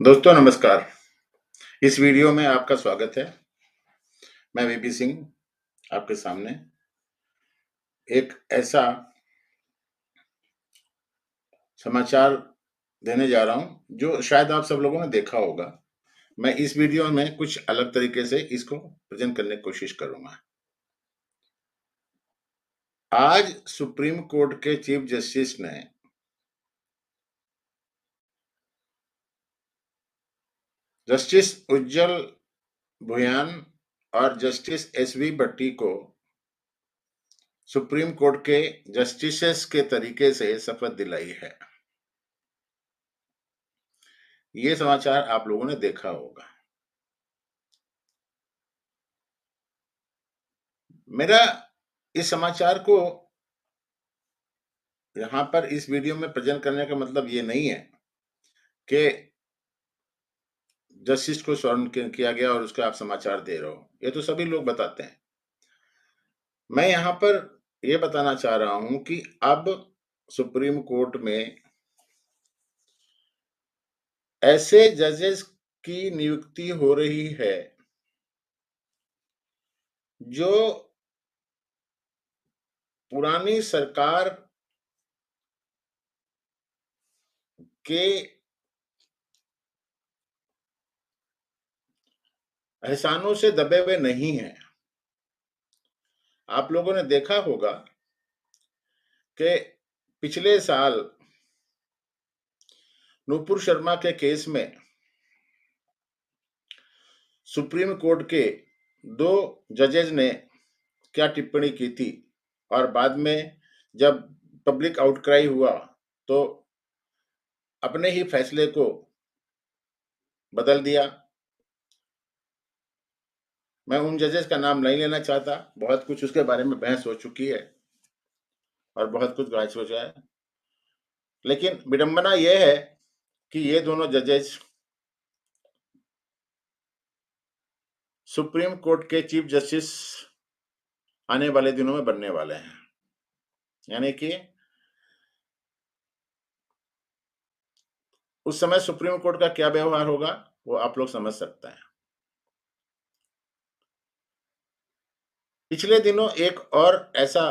दोस्तों नमस्कार। इस वीडियो में आपका स्वागत है। मैं वीपी सिंह आपके सामने एक ऐसा समाचार देने जा रहा हूं जो शायद आप सब लोगों ने देखा होगा। मैं इस वीडियो में कुछ अलग तरीके से इसको प्रेजेंट करने की कोशिश करूंगा। आज सुप्रीम कोर्ट के चीफ जस्टिस ने जस्टिस उज्जवल भुयान और जस्टिस एसवी भट्टी को सुप्रीम कोर्ट के जस्टिसेस के तरीके से शपथ दिलाई है। ये समाचार आप लोगों ने देखा होगा। मेरा इस समाचार को यहाँ पर इस वीडियो में प्रेजेंट करने का मतलब ये नहीं है कि जस्टिस को स्वर्ण किया गया और उसका आप समाचार दे रहे हो। ये तो सभी लोग बताते हैं। मैं यहाँ पर ये बताना चाह रहा हूं कि अब सुप्रीम कोर्ट में ऐसे जजेस की नियुक्ति हो रही है जो पुरानी सरकार के एहसानों से दबे हुए नहीं हैं। आप लोगों ने देखा होगा कि पिछले साल नूपुर शर्मा के केस में सुप्रीम कोर्ट के 2 जजेस ने क्या टिप्पणी की थी और बाद में जब पब्लिक आउटक्राई हुआ तो अपने ही फैसले को बदल दिया। मैं उन जजेस का नाम नहीं लेना चाहता, बहुत कुछ उसके बारे में बहस हो चुकी है और बहुत कुछ बहस हो जाए, लेकिन विडंबना यह है कि ये दोनों जजेस सुप्रीम कोर्ट के चीफ जस्टिस आने वाले दिनों में बनने वाले हैं। यानी कि उस समय सुप्रीम कोर्ट का क्या व्यवहार होगा वो आप लोग समझ सकते हैं। पिछले दिनों एक और ऐसा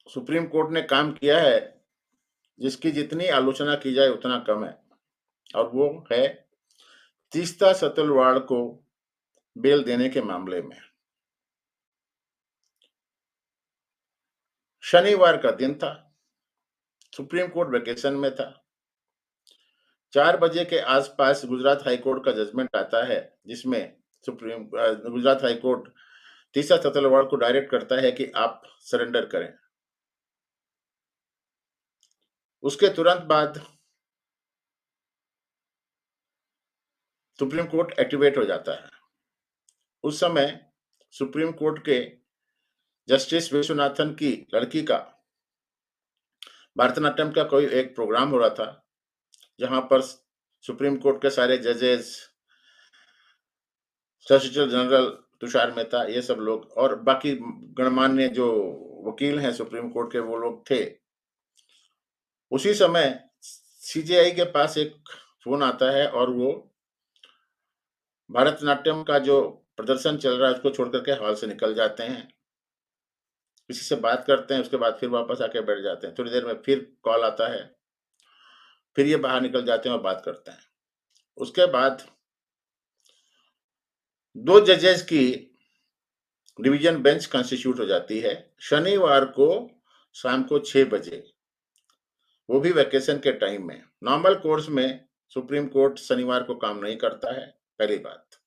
सुप्रीम कोर्ट ने काम किया है जिसकी जितनी आलोचना की जाए उतना कम है, और वो है तीस्ता सतलवाड़ को बेल देने के मामले में। शनिवार का दिन था, सुप्रीम कोर्ट वेकेशन में था। 4 बजे के आसपास गुजरात हाई कोर्ट का जजमेंट आता है जिसमें गुजरात हाई कोर्ट तीस्ता सतलवाड़ को डायरेक्ट करता है कि आप सरेंडर करें। उसके तुरंत बाद सुप्रीम कोर्ट एक्टिवेट हो जाता है। उस समय सुप्रीम कोर्ट के जस्टिस विश्वनाथन की लड़की का भरतनाट्यम का कोई एक प्रोग्राम हो रहा था जहां पर सुप्रीम कोर्ट के सारे जजेस, सॉलिसिटर जनरल तुषार मेहता, ये सब लोग और बाकी गणमान्य जो वकील हैं सुप्रीम कोर्ट के वो लोग थे। उसी समय सीजेआई के पास एक फोन आता है और वो भरतनाट्यम का जो प्रदर्शन चल रहा है उसको छोड़ करके हॉल से निकल जाते हैं, किसी से बात करते हैं, उसके बाद फिर वापस आके बैठ जाते हैं। थोड़ी देर में फिर कॉल आता है, फिर ये बाहर निकल जाते हैं और बात करते हैं। उसके बाद 2 जजेस की डिवीजन बेंच कॉन्स्टिट्यूट हो जाती है शनिवार को शाम को 6 बजे, वो भी वैकेशन के टाइम में। नॉर्मल कोर्स में सुप्रीम कोर्ट शनिवार को काम नहीं करता है, पहली बात।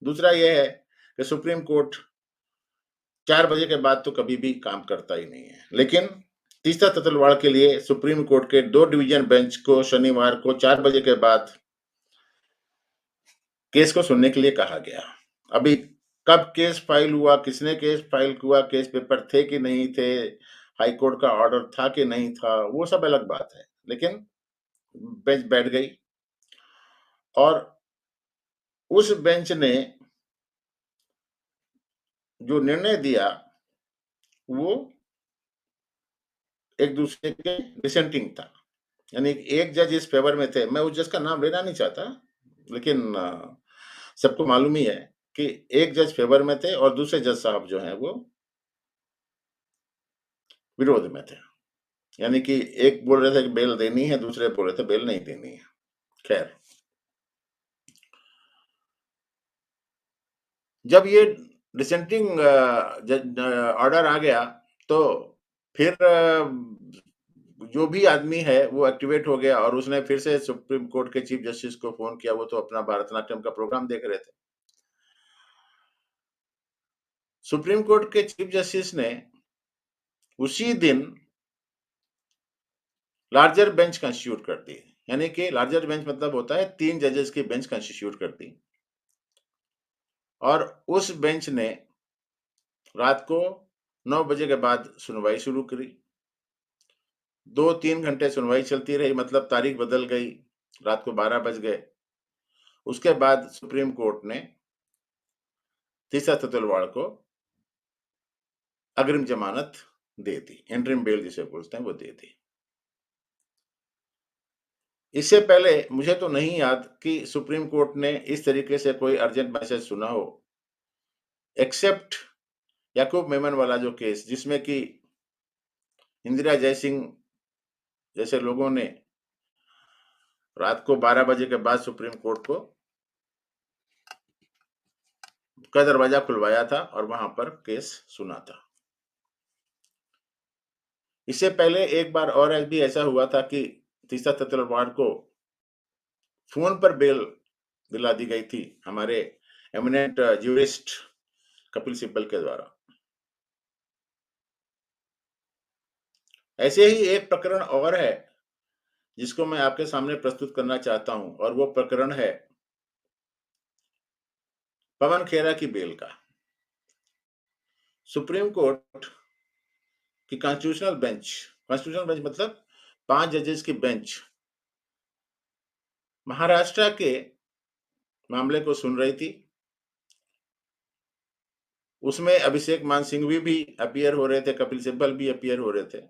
दूसरा ये है कि सुप्रीम कोर्ट 4 बजे के बाद तो कभी भी काम करता ही नहीं है। लेकिन तीस्ता तलवाड़ के लिए सुप्रीम कोर्ट के 2 डिवीजन बेंच को शनिवार को 4 बजे के बाद केस को सुनने के लिए कहा गया। अभी कब केस फाइल हुआ, किसने केस फाइल हुआ, केस पेपर थे कि नहीं थे, हाई कोर्ट का ऑर्डर था कि नहीं था, वो सब अलग बात है। लेकिन बेंच बैठ गई और उस बेंच ने जो निर्णय दिया वो एक दूसरे के डिसेंटिंग था, यानी एक जज इस फेवर में थे। मैं उस जज का नाम लेना नहीं चाहता, लेकिन सबको मालूम ही है कि एक जज फेवर में थे और दूसरे जज साहब जो हैं वो विरोध में थे। यानी कि एक बोल रहे थे कि बेल देनी है, दूसरे बोल रहे थे बेल नहीं देनी है। खैर, जब ये डिसेंटिंग ऑर्डर आ गया, तो फिर जो भी आदमी है वो एक्टिवेट हो गया और उसने फिर से सुप्रीम कोर्ट के चीफ जस्टिस को फोन किया। वो तो अपना भारतनाट्यम का प्रोग्राम देख रहे थे। सुप्रीम कोर्ट के चीफ जस्टिस ने उसी दिन लार्जर बेंच कंस्टिट्यूट कर दी। यानी कि लार्जर बेंच मतलब होता है 3 जजेस की बेंच कंस्टिट्यूट कर दी, और उस बेंच ने रात को 9 बजे के बाद सुनवाई शुरू करी। 2-3 घंटे सुनवाई चलती रही, मतलब तारीख बदल गई, रात को 12 बज गए। उसके बाद सुप्रीम कोर्ट ने तीसरा तत्लवाड़ को अग्रिम जमानत दे दी, इंटरिम बेल जिसे बोलते हैं वो दे दी। इससे पहले मुझे तो नहीं याद कि सुप्रीम कोर्ट ने इस तरीके से कोई अर्जेंट मैसेज सुना हो, एक्सेप्ट याकूब मेमन वाला जो केस, जिसमें कि इंदिरा जयसिंह जैसे लोगों ने रात को 12 बजे के बाद सुप्रीम कोर्ट का दरवाजा खुलवाया था और वहां पर केस सुना था। इससे पहले एक बार और भी ऐसा हुआ था कि तीसरा तत्लवाड़ को फोन पर बेल दिला दी गई थी हमारे एमिनेंट ज्यूरिस्ट कपिल सिब्बल के द्वारा। ऐसे ही एक प्रकरण और है जिसको मैं आपके सामने प्रस्तुत करना चाहता हूं, और वो प्रकरण है पवन खेरा की बेल का। सुप्रीम कोर्ट की कॉन्स्टिट्यूशनल बेंच मतलब 5 जजेस की बेंच महाराष्ट्र के मामले को सुन रही थी। उसमें अभिषेक मान सिंघवी भी अपीयर हो रहे थे, कपिल सिब्बल भी अपीयर हो रहे थे।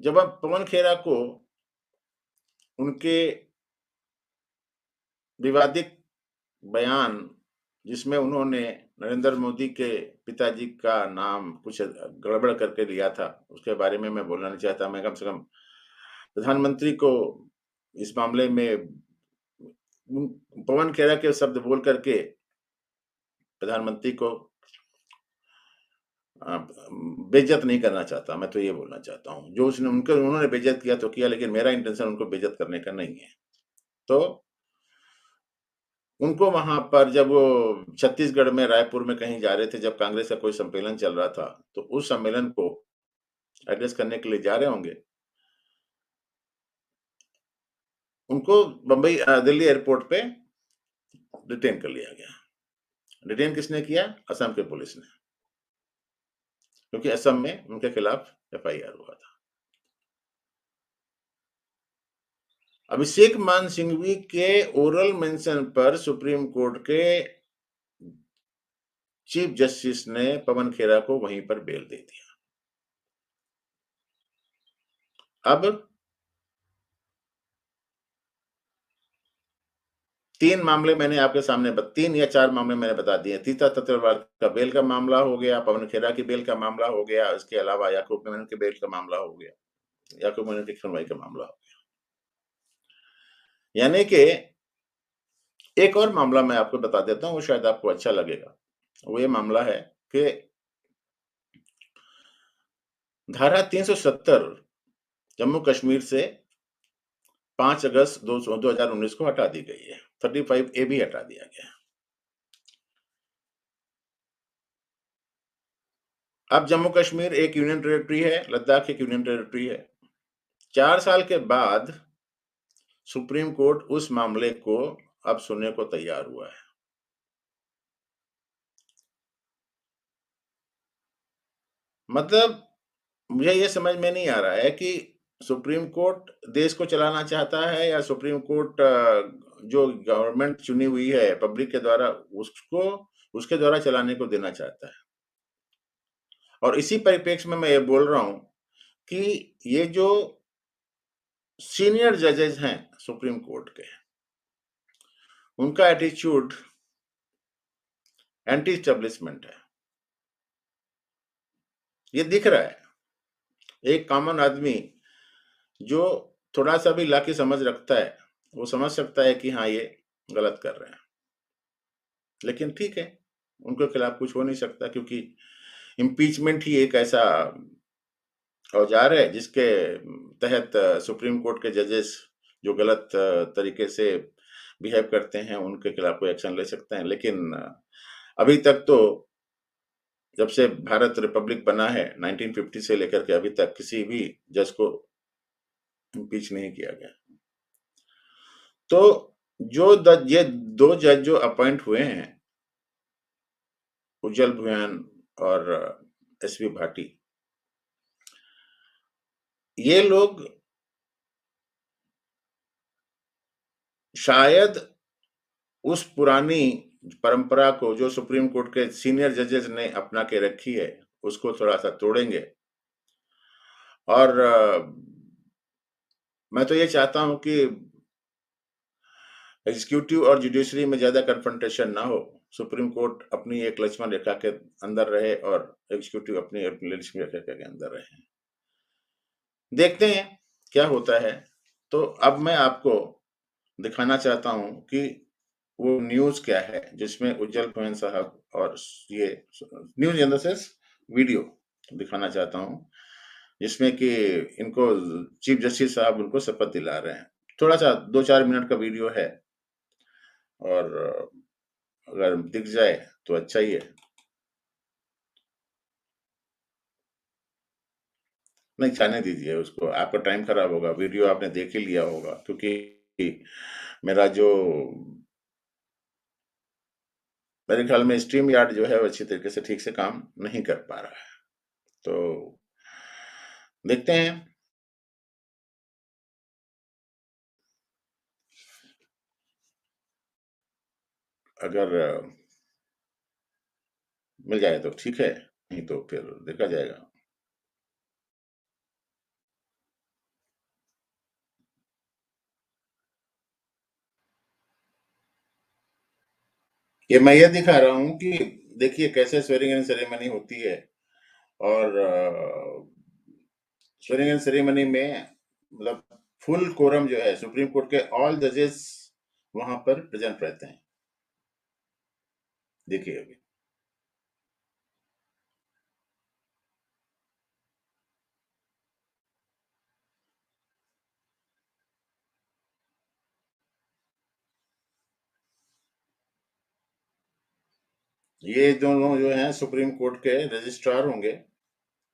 जब अब पवन खेरा को उनके विवादित बयान, जिसमें उन्होंने नरेंद्र मोदी के पिताजी का नाम कुछ गड़बड़ करके लिया था, उसके बारे में मैं बोलना नहीं चाहता। मैं कम से कम प्रधानमंत्री को इस मामले में पवन खेरा के शब्द बोल करके प्रधानमंत्री को बेइज्जत नहीं करना चाहता। मैं तो ये बोलना चाहता हूँ, जो उन्होंने बेइज्जत किया तो किया, लेकिन मेरा इंटेंशन उनको बेइज्जत करने का नहीं है। तो उनको वहां पर जब वो छत्तीसगढ़ में रायपुर में कहीं जा रहे थे, जब कांग्रेस का कोई सम्मेलन चल रहा था, तो उस सम्मेलन को एड्रेस करने के लिए जा रहे होंगे, उनको दिल्ली एयरपोर्ट पे डिटेन कर लिया गया। डिटेन किसने किया? असम के पुलिस ने, क्योंकि असम में उनके खिलाफ एफआईआर हुआ था। अभिषेक मान सिंघवी के ओरल मेंशन पर सुप्रीम कोर्ट के चीफ जस्टिस ने पवन खेरा को वहीं पर बेल दे दिया। अब 3 मामले मैंने आपके सामने 3 या 4 मामले मैंने बता दिए। तीसरा तत्लवाड़ का बेल का मामला हो गया, पवन खेरा की बेल का मामला हो गया, इसके अलावा याकूब मेमन के बेल का मामला हो गया, याकूब मेमन की सुनवाई का मामला हो गया। यानी कि एक और मामला मैं आपको बता देता हूँ, वो शायद आपको अच्छा लगेगा। वो ये मामला है कि धारा 370 जम्मू कश्मीर से 5 अगस्त 2019 को हटा दी गई है। 35 ए भी हटा दिया गया है। अब जम्मू कश्मीर एक यूनियन टेरिटरी है, लद्दाख एक यूनियन टेरिटरी है। 4 साल के बाद सुप्रीम कोर्ट उस मामले को अब सुनने को तैयार हुआ है। मतलब मुझे ये समझ में नहीं आ रहा है कि सुप्रीम कोर्ट देश को चलाना चाहता है, या सुप्रीम कोर्ट जो गवर्नमेंट चुनी हुई है पब्लिक के द्वारा, उसको उसके द्वारा चलाने को देना चाहता है। और इसी परिप्रेक्ष्य में मैं ये बोल रहा हूं कि ये जो सीनियर जजेस हैं सुप्रीम कोर्ट के, उनका एटीट्यूड एंटी एस्टेब्लिशमेंट है। ये दिख रहा है। एक कॉमन आदमी जो थोड़ा सा भी ला की समझ रखता है, वो समझ सकता है कि हाँ, ये गलत कर रहे हैं। लेकिन ठीक है, उनके खिलाफ कुछ हो नहीं सकता, क्योंकि इम्पीचमेंट ही एक ऐसा औजार है जिसके तहत सुप्रीम कोर्ट के जजेस जो गलत तरीके से बिहेव करते हैं, उनके खिलाफ कोई एक्शन ले सकते हैं। लेकिन अभी तक तो जब से भारत रिपब्लिक बना है 1950 से लेकर के अभी तक किसी भी जज को इम्पीच नहीं किया गया। तो ये 2 जज जो अपॉइंट हुए हैं, उज्जवल भुयान और एसवी भाटी, ये लोग शायद उस पुरानी परंपरा को जो सुप्रीम कोर्ट के सीनियर जजेस ने अपना के रखी है, उसको थोड़ा-सा तोड़ेंगे। और मैं तो ये चाहता हूं कि एग्जीक्यूटिव और जुडिशरी में ज्यादा कन्फ्रंटेशन ना हो। सुप्रीम कोर्ट अपनी एक लक्ष्मण रेखा के अंदर रहे और एग्जीक्यूटिव अपनी लक्ष्मण रेखा के अंदर रहे। देखते हैं क्या होता है। तो अब मैं आपको दिखाना चाहता हूं कि वो न्यूज क्या है जिसमें उज्जवल भुयान साहब और ये news in the sense video दिखाना चाहता हूं, जिसमें कि इनको चीफ जस्टिस साहब उनको शपथ दिला रहे हैं। थोड़ा सा 2-4 मिनट का वीडियो है, और अगर दिख जाए तो अच्छा ही है। नहीं, जाने दीजिए उसको, आपका टाइम खराब होगा। वीडियो आपने देख ही लिया होगा, क्योंकि मेरा जो मेरे ख्याल में स्ट्रीम यार्ड जो है वो अच्छी तरीके से ठीक से काम नहीं कर पा रहा है। तो देखते हैं। अगर मिल जाए तो ठीक है, नहीं तो फिर देखा जाएगा। ये मैं ये दिखा रहा हूँ कि देखिए कैसे स्वेरिंग इन सेरेमनी होती है। और स्वेरिंग इन सेरेमनी में मतलब फुल कोरम जो है सुप्रीम कोर्ट के ऑल जजेस वहां पर प्रेजेंट रहते हैं। देखिए अभी ये दोनों जो हैं सुप्रीम कोर्ट के रजिस्ट्रार होंगे,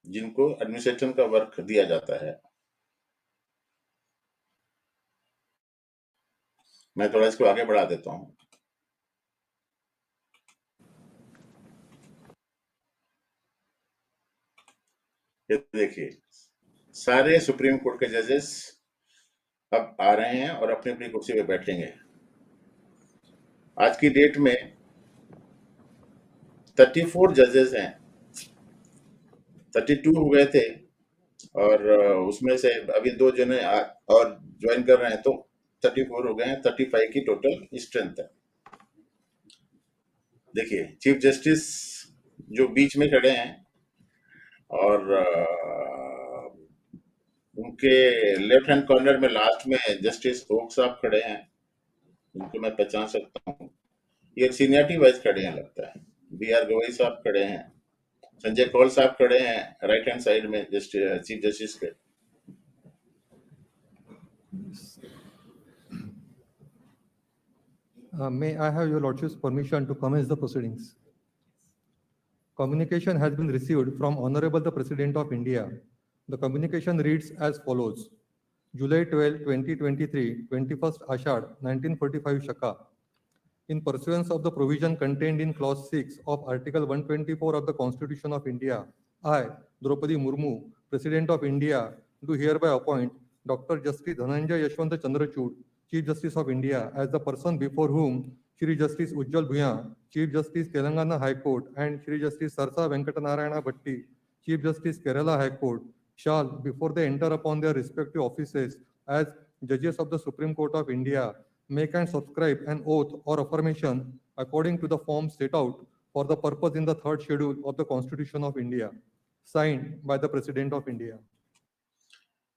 जिनको एडमिनिस्ट्रेशन का वर्क दिया जाता है। मैं थोड़ा इसको आगे बढ़ा देता हूँ। ये देखिए, सारे सुप्रीम कोर्ट के जजेस अब आ रहे हैं और अपनी अपनी कुर्सी पे बैठेंगे। आज की डेट में 34 जजेस हैं। 32 हो गए थे, और उसमें से अभी 2 जने और ज्वाइन कर रहे हैं, तो 34 हो गए हैं। 35 की टोटल स्ट्रेंथ है। देखिए चीफ जस्टिस जो बीच में खड़े हैं, और उनके लेफ्ट हैंड कॉर्नर में लास्ट में जस्टिस ओक साहब खड़े हैं, उनको मैं पहचान सकता हूँ। ये सीनियरिटी वाइज खड़े हैं लगता है। बी आर गवई साहब खड़े हैं, संजय कौल साहब खड़े हैं राइट हैंड साइड में चीफ जस्टिस के। May I have your lordship's permission to commence the proceedings? Communication has been received from Honorable the President of India. The communication reads as follows. July 12, 2023, 21st Ashad, 1945 Shaka. In pursuance of the provision contained in Clause 6 of Article 124 of the Constitution of India, I, Draupadi Murmu, President of India, do hereby appoint Dr. Justice Dhananjay Yashwant Chandrachud, Chief Justice of India, as the person before whom Shri Justice Ujjwal Bhuyan, Chief Justice Telangana High Court, and Shri Justice Sarsa Venkatanarayana Bhatti, Chief Justice Kerala High Court shall, before they enter upon their respective offices as judges of the Supreme Court of India, make and subscribe an oath or affirmation according to the form set out for the purpose in the third schedule of the Constitution of India, signed by the President of India.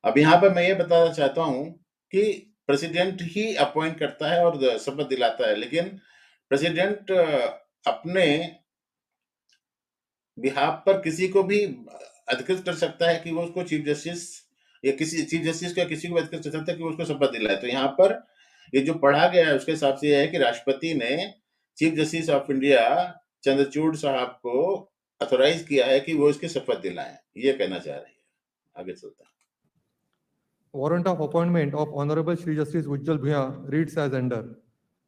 अब यहाँ पर मैं ये बताना चाहता हूँ कि president ही appoint करता है और शपथ दिलाता है, लेकिन प्रेसिडेंट अपने बिहाफ पर किसी को भी अधिकृत कर सकता है कि वो उसको चीफ जस्टिस या किसी चीफ जस्टिस का किसी को भी अधिकृत कर सकता है कि वो उसको शपथ दिलाए। तो यहाँ पर ये जो पढ़ा गया है उसके हिसाब से यह है कि राष्ट्रपति ने chief justice of India Chandrachud साहब को ऑथोराइज किया है कि वो इसकी शपथ दिलाएं। ये कहना चाह रही है। आगे चलता है। Warrant of appointment of Honorable Shri Justice Ujjal Bhuya reads as under.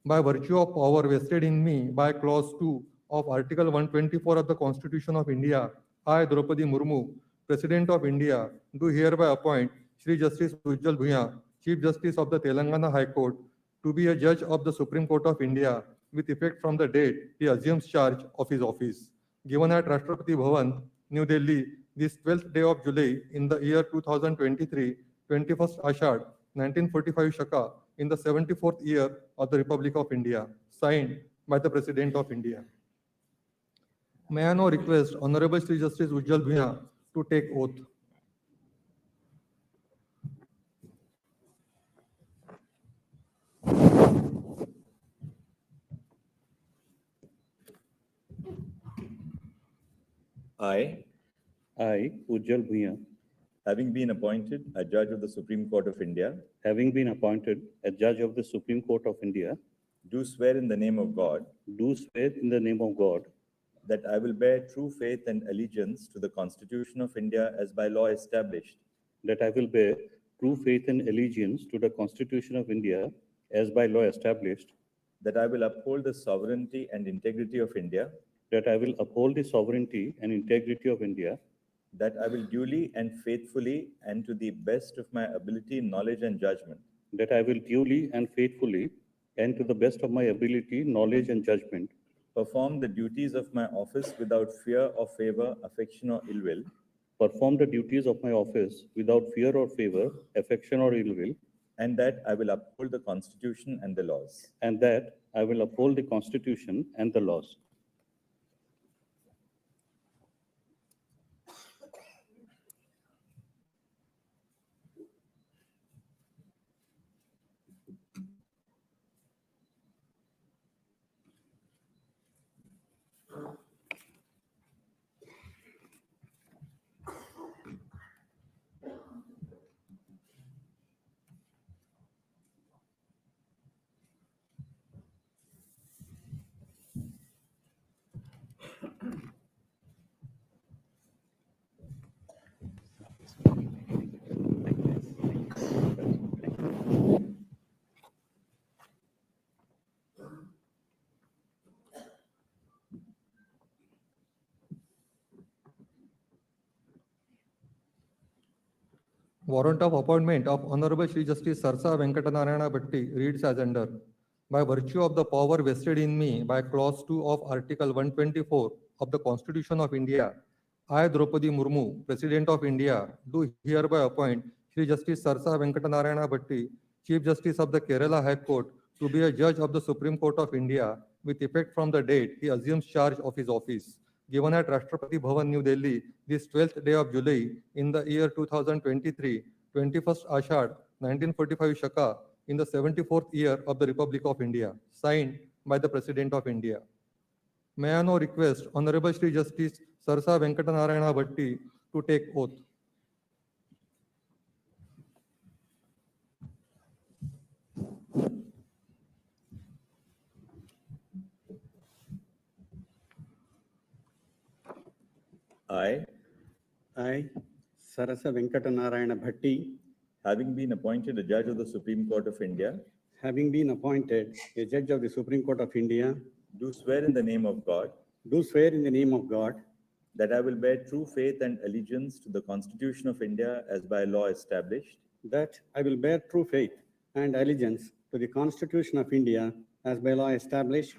By virtue of power vested in me by Clause 2 of Article 124 of the Constitution of India, I, Draupadi Murmu, President of India, do hereby appoint Shri Justice Ujjal Bhuya, Chief Justice of the Telangana High Court, to be a judge of the Supreme Court of India with effect from the date he assumes charge of his office. Given at Rashtrapati Bhavan, New Delhi, this 12th day of July in the year 2023, 21st Ashad, 1945 Shaka, in the 74th year of the Republic of India, signed by the President of India. May I now request Honorable Shri Justice Ujjal Bhuya to take oath. I, Ujjal Bhuya, having been appointed a judge of the Supreme Court of India, having been appointed a judge of the Supreme Court of India, do swear in the name of God do swear in the name of God that I will bear true faith and allegiance to the Constitution of India as by law established, that I will bear true faith and allegiance to the Constitution of India as by law established, that I will uphold the sovereignty and integrity of India, that I will uphold the sovereignty and integrity of India, that I will duly and faithfully and to the best of my ability, knowledge, and judgment that I will duly and faithfully and to the best of my ability, knowledge, and judgment perform the duties of my office without fear or favor, affection, or ill will, perform the duties of my office without fear or favor, affection, or ill will, and that I will uphold the Constitution and the laws. and that I will uphold the Constitution and the laws. Warrant of appointment of Honorable Shri Justice Sarsa Venkatanarayana Bhatti reads as under. By virtue of the power vested in me by Clause 2 of Article 124 of the Constitution of India, I, Draupadi Murmu, President of India, do hereby appoint Shri Justice Sarsa Venkatanarayana Bhatti, Chief Justice of the Kerala High Court, to be a judge of the Supreme Court of India with effect from the date he assumes charge of his office. Given at Rashtrapati Bhavan, New Delhi, this 12th day of July in the year 2023, 21st Ashad, 1945 Shaka, in the 74th year of the Republic of India, signed by the President of India. May I now request Honorable Shri Justice Sarsa Venkatanarayana Bhatti to take oath. I, Sarasa Venkatanarayana Bhatti, having been appointed a judge of the Supreme Court of India, having been appointed a judge of the Supreme Court of India, do swear in the name of God do swear in the name of God that I will bear true faith and allegiance to the Constitution of India as by law established, that I will bear true faith and allegiance to the Constitution of India as by law established,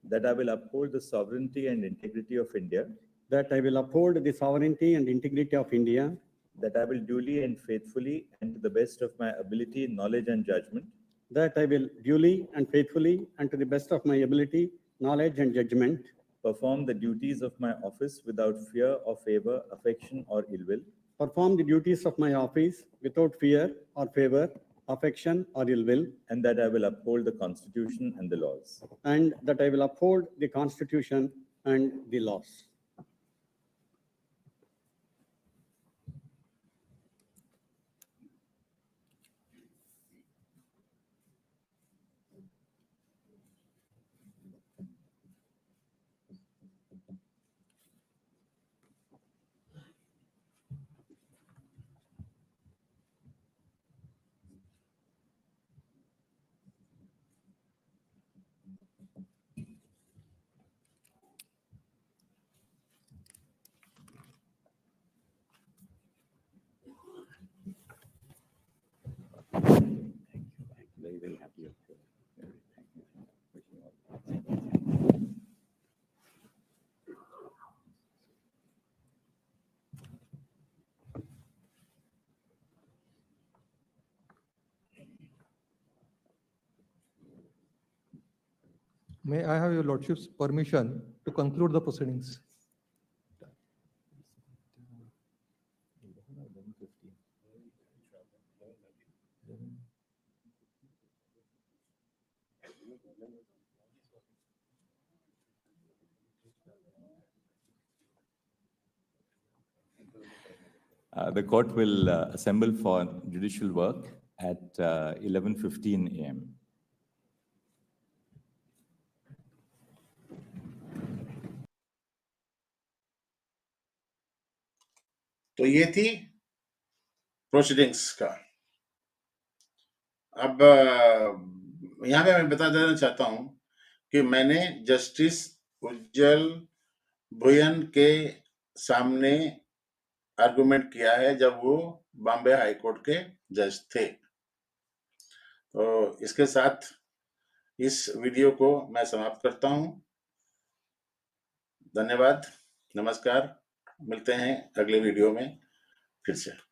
that I will uphold the sovereignty and integrity of India, that I will uphold the sovereignty and integrity of India, that I will duly and faithfully and to the best of my ability, knowledge and judgment that I will duly and faithfully and to the best of my ability, knowledge and judgment perform the duties of my office without fear or favor, affection or ill will, perform the duties of my office without fear or favor, affection or ill will, and that I will uphold the Constitution and the laws. and that I will uphold the Constitution and the laws. Very, very happy. May I have your lordship's permission to conclude the proceedings? The court will assemble for judicial work at 11:15 a.m. तो ये थी proceedings का। अब यहाँ पे मैं बता देना चाहता हूं कि मैंने जस्टिस उज्जवल भुयन के सामने आर्गुमेंट किया है जब वो बॉम्बे हाई कोर्ट के जज थे। तो इसके साथ इस वीडियो को मैं समाप्त करता हूं। धन्यवाद, नमस्कार, मिलते हैं अगले वीडियो में फिर से।